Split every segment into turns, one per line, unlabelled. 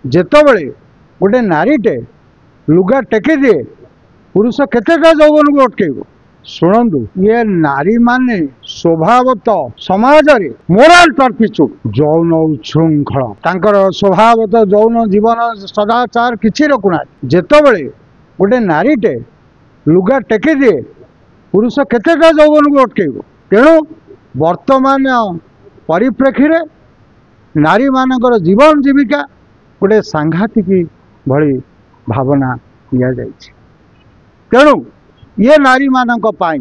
ଯେତେବେଳେ गोटे नारीटे लुगा टेके दिए पुरुष केतेटा यौवन को अटकेब शुणु ये नारी माने स्वभावत समाज रे मोराल टर्पिचुड यौन उच्छृंखल तांकर स्वभावत यौन जीवन सदाचार किछि रखुना जेतेबेले गोटे नारीटे लुगा टेके दिए पुरुष केतेटा यौवन को अटकेब तेणु वर्तमान परिप्रेक्षी रे नारी मानकर जीवन जीविका गोटे सांघातिक भली भावना दिया जाइछि तेणु ये नारी मानक पाई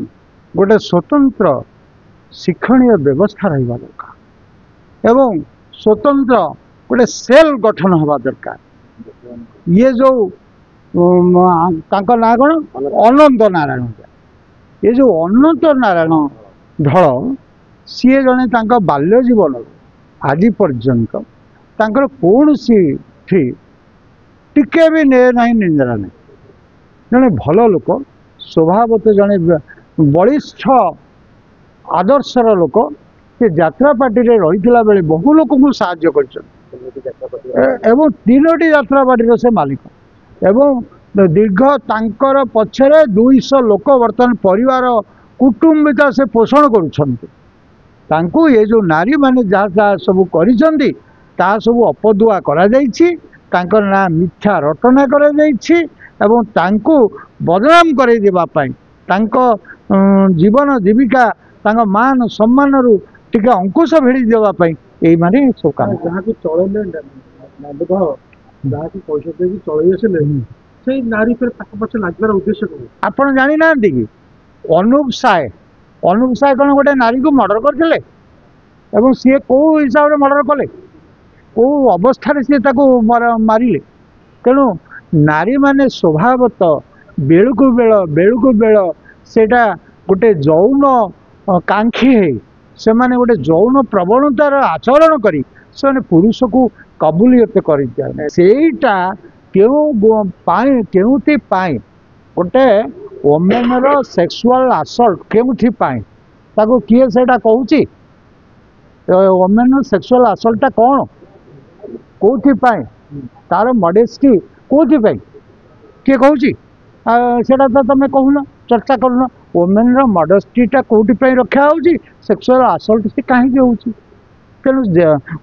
गोटे स्वतंत्र शिक्षणीय व्यवस्था रहिबा दरकार एवं स्वतंत्र गोटे सेल गठन हवा दरकार। ये जो तांका ना कौन अनंत नारायण ये जो अनंत नारायण ढल सी जने तांका बाल्य जीवन आज पर्यंत तांकर कौन सी टिके भी ने नहीं निंदा नहीं जड़े भल लोक स्वभावत जड़े बलिष्ठ आदर्शर लोक से यात्रा पार्टी रे रही बेले बहु लोक को साहाय्य कर तीनोटी यात्रा पार्टी से मालिक एवं दीर्घ तांकर पछरे 200 लोक वर्तमान परिवार कुटुंबिता से पोषण करुछंती ये जो नारी माने जहाँ सब करिसंती ता सब अपदुआ करा जाइछि तांकर ना मिथ्या रटना करा जाइछि एवं तांको बदनाम करे देबा पाई तांको जीवन जीविका तांको मान सम्मान रु टिके अंकुश भेड़ी देबा पाई एई माने सब काम
जहाँ की चलले नादक जहाँ की पैसा देकी चलई आसले से नारी पर पाख पछ लागबार उद्देश्य को
आपण जानि नांती कि अनुप साय कौन गोटे नारी को मर्डर करथिले एवं सी को हिसाब रे मर्डर कले को अवस्था सी मारिले तेणु नारी माने स्वभावत बेलू बेल सेटा गोटे यौन कांक्षी है से माने गोटे यौन प्रवणतार आचरण करी से पुरुष को कबूलियत करटा केउथि पाई गोटे वोमेन सेक्सुअल असल्ट केउथि पाई ताको किए सेटा कहूची वोमेन सेक्सुअल असल्टा कौन कौथि पाई तार मॉडेस्टी कौथि पाई किए कहूची सेटा तो तुम कहून चर्चा करून वोमेन मॉडेस्टीटा कौटि पाई रखा होची सेक्सुअल असल्ट से कहीं होची तेणु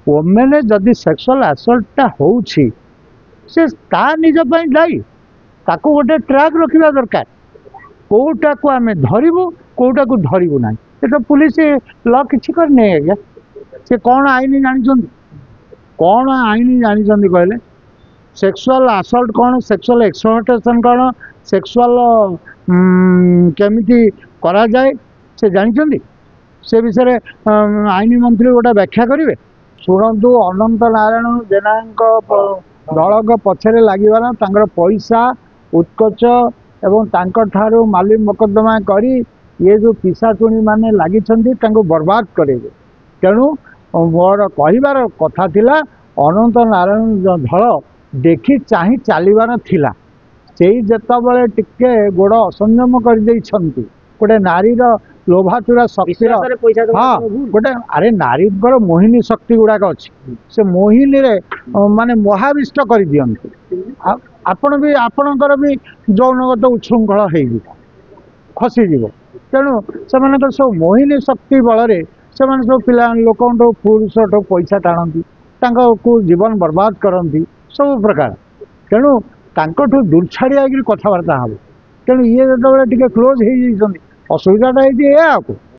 वोमेन जदि सेक्सुअल असल्टटा होची से ता निज पाई दायी ताको गोटे ट्रैक रखा दरकार कौटा को आम धरबू कौटा को धरबू ना ये तो पुलिस ल किसी करने आज्ञा से कौन आईन जानी कौन आईन जानी कहले सेक्सुअल असल्ट कौन सेक्सुअल एक्सप्लॉयटेशन कौन सेक्सुअल केमिति करा जाए से जानी से विषय आईन मंत्री गोटे व्याख्या करेंगे शुणु अनंत नारायण जेना दल पछरे लगे पैसा उत्कच एवं तांकर ठारू माली मोकदमा करी ये जो पिसाचुणी माने लगी बर्बाद करेंगे तेणु मोर कहबार कथा थिला अनंत नारायण धल देखी चाह चलवार थिला से जेतबले टिके गोड़ असंयम कर गोटे नारीर लोभातुरा शक्ति हाँ गोटे अरे नारी मोहिनी शक्ति गुड़ाक अच्छी से मोहिनी रे माने मोहाविष्ट कर दियंती आपण भी आपणकर भी यौनगत उच्छृंखल हो खसीज तेणु से सब मोहिनी शक्ति बल से सब पिला लोक पुरुष पैसा टाणती को जीवन बर्बाद करती सब प्रकार तेणु तांकठू दूर छाड़िया कथबार्ता हम तेणु ये जो क्लोज हो असुविधाटा है